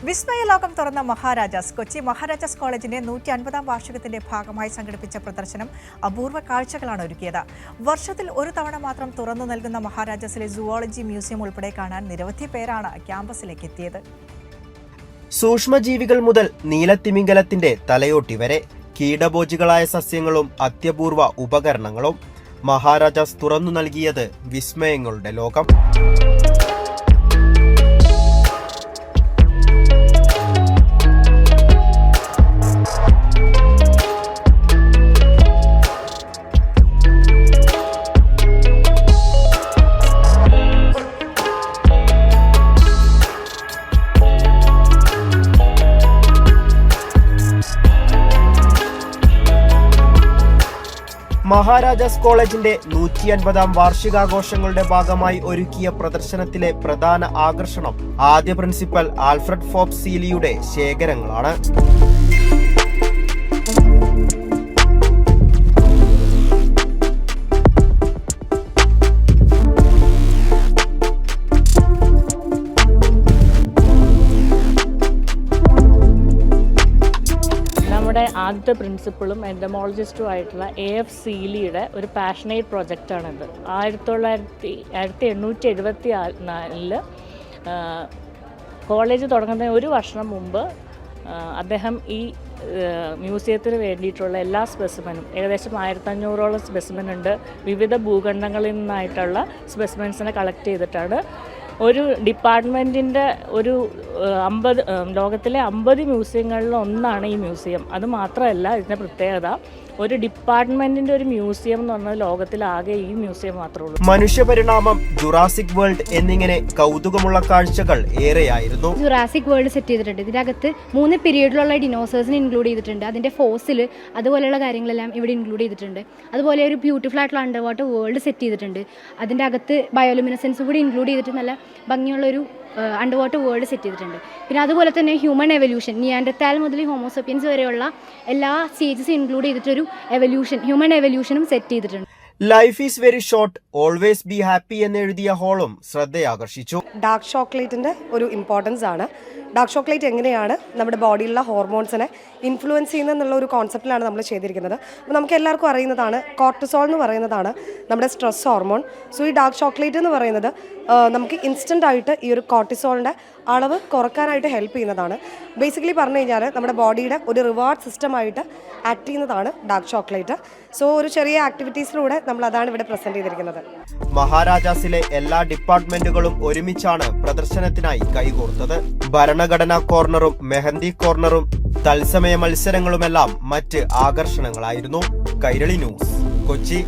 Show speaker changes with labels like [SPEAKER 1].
[SPEAKER 1] വിസ്മയ ലോകം തുറന്ന മഹാരാജാസ് കൊച്ചി മഹാരാജാസ് കോളേജിന്റെ 150-ാം വാർഷികത്തിന്റെ ഭാഗമായി സംഘടിപ്പിച്ച പ്രദർശനം അപൂർവ കാഴ്ചകളാണ് ഒരുക്കിയത്. വർഷത്തിൽ ഒരു തവണ മാത്രം തുറന്നു നൽകുന്ന മഹാരാജാസിലെ സുവോളജി മ്യൂസിയം ഉൾപ്പെടെ കാണാൻ നിരവധി പേരാണ് ക്യാമ്പസിലേക്ക് എത്തിയത്.
[SPEAKER 2] സൂക്ഷ്മജീവികൾ മുതൽ നീലത്തിമിംഗലത്തിന്റെ തലയോട്ടി വരെ കീടഭോജികളായ സസ്യങ്ങളും അത്യപൂർവ ഉപകരണങ്ങളും മഹാരാജാസ് തുറന്നു നൽകിയത് വിസ്മയങ്ങളുടെ ലോകം. മഹാരാജാസ് കോളേജിന്റെ 150-ാം വാർഷികാഘോഷങ്ങളുടെ ഭാഗമായി ഒരുക്കിയ പ്രദർശനത്തിലെ പ്രധാന ആകർഷണം ആദ്യ പ്രിൻസിപ്പൽ ആൽഫ്രഡ് ഫോബ്സ് സീലിയുടെ ശേഖരങ്ങളാണ്.
[SPEAKER 3] ആദ്യത്തെ പ്രിൻസിപ്പളും എൻഡമോളജിസ്റ്റും ആയിട്ടുള്ള AF സീലിയുടെ ഒരു പാഷനേറ്റ് പ്രൊജക്റ്റാണിത്. 1874 കോളേജ് തുടങ്ങുന്നതിന് ഒരു വർഷം മുമ്പ് അദ്ദേഹം ഈ മ്യൂസിയത്തിന് വേണ്ടിയിട്ടുള്ള എല്ലാ സ്പെസിമെനും, ഏകദേശം 1500ഓളം സ്പെസിമെൻ ഉണ്ട്, വിവിധ ഭൂഖണ്ഡങ്ങളിൽ നിന്നായിട്ടുള്ള സ്പെസിമെൻസിനെ കളക്ട് ചെയ്തിട്ടാണ് ഒരു ഡിപ്പാർട്ട്മെൻറ്റിൻ്റെ ലോകത്തിലെ 50 മ്യൂസിയങ്ങളിൽ ഒന്നാണ് ഈ മ്യൂസിയം. അത് മാത്രമല്ല, ഇതിൻ്റെ പ്രത്യേകത ഒരു ഡിപ്പാർട്ട്മെന്റിന്റെ ഒരു മ്യൂസിയം എന്ന് പറഞ്ഞാൽ ലോകത്തിലാകെ ഈ മ്യൂസിയം മാത്രമേ ഉള്ളൂ.
[SPEAKER 2] മനുഷ്യപരിണാമം, ജുറാസിക് വേൾഡ് എന്നിങ്ങനെ കൗതുകമുള്ള കാഴ്ചകൾ ഏറെയായിരുന്നു.
[SPEAKER 4] ജുറാസിക് വേൾഡ് സെറ്റ് ചെയ്തിട്ടുണ്ട്. ഇതിനകത്ത് 3 പീരീഡിലുള്ള ഡിനോസേഴ്സിനെ ഇൻക്ലൂഡ് ചെയ്തിട്ടുണ്ട്. അതിന്റെ ഫോസിൽ അതുപോലെയുള്ള കാര്യങ്ങളെല്ലാം ഇവിടെ ഇൻക്ലൂഡ് ചെയ്തിട്ടുണ്ട്. അതുപോലെ ഒരു ബ്യൂട്ടിഫുൾ ആയിട്ടുള്ള അണ്ടർ വാട്ടർ വേൾഡ് സെറ്റ് ചെയ്തിട്ടുണ്ട്. അതിൻ്റെ അകത്ത് ബയോലുമിനസൻസ് കൂടി ഇൻക്ലൂഡ് ചെയ്തിട്ട് നല്ല ഭംഗിയുള്ളൊരു അണ്ടർ വാട്ടർ വേൾഡ് സെറ്റ് ചെയ്തിട്ടുണ്ട്. പിന്നെ അതുപോലെ തന്നെ ഹ്യൂമൻ എവല്യൂഷൻ, നിയാൻഡർതാൽ മുതൽ ഹോമോസപ്പിയൻസ് വരെയുള്ള എല്ലാ സ്റ്റേജസും ഇൻക്ലൂഡ് ചെയ്തിട്ടൊരു ഹ്യൂമൻ എവല്യൂഷനും സെറ്റ് ചെയ്തിട്ടുണ്ട്.
[SPEAKER 2] Life is very short, always be happy എന്നെഴുതിയ ഹോളും ശ്രദ്ധയാകർഷിച്ചു.
[SPEAKER 5] ഡാർക്ക് ചോക്ലേറ്റിൻ്റെ ഒരു ഇമ്പോർട്ടൻസ് ആണ്. ഡാർക്ക് ചോക്ലേറ്റ് എങ്ങനെയാണ് നമ്മുടെ ബോഡിയിലുള്ള ഹോർമോൺസിനെ ഇൻഫ്ലുവൻസ് ചെയ്യുന്നതെന്നുള്ള ഒരു കോൺസെപ്റ്റിലാണ് നമ്മൾ ചെയ്തിരിക്കുന്നത്. അപ്പോൾ നമുക്ക് എല്ലാവർക്കും അറിയുന്നതാണ് കോർട്ടിസോൾ എന്ന് പറയുന്നതാണ് നമ്മുടെ സ്ട്രെസ് ഹോർമോൺ. സോ ഈ ഡാർക്ക് ചോക്ലേറ്റ് എന്ന് പറയുന്നത് നമുക്ക് ഇൻസ്റ്റൻ്റ് ആയിട്ട് ഈ ഒരു കോർട്ടിസോളിൻ്റെ അളവ് കുറക്കാനായിട്ട് ഹെൽപ്പ് ചെയ്യുന്നതാണ്. ബേസിക്കലി പറഞ്ഞു കഴിഞ്ഞാൽ നമ്മുടെ ബോഡിയുടെ ഒരു റിവാർഡ് സിസ്റ്റമായിട്ട് ആക്ട് ചെയ്യുന്നതാണ് ഡാർക്ക് ചോക്ലേറ്റ്. സോ ഒരു ചെറിയ ആക്ടിവിറ്റീസിലൂടെ നമ്മൾ അതാണ് ഇവിടെ പ്രസന്റ് ചെയ്തിരിക്കുന്നത്.
[SPEAKER 2] മഹാരാജാസിലെ എല്ലാ ഡിപ്പാർട്ട്മെന്റുകളും ഒരുമിച്ചാണ് പ്രദർശനത്തിനായി കൈകോർത്തത്. ഭരണഘടനാ കോർണറും മെഹന്തി കോർണറും തത്സമയ മത്സരങ്ങളുമെല്ലാം മറ്റ് ആകർഷണങ്ങളായിരുന്നു. കൈരളി ന്യൂസ്, കൊച്ചി.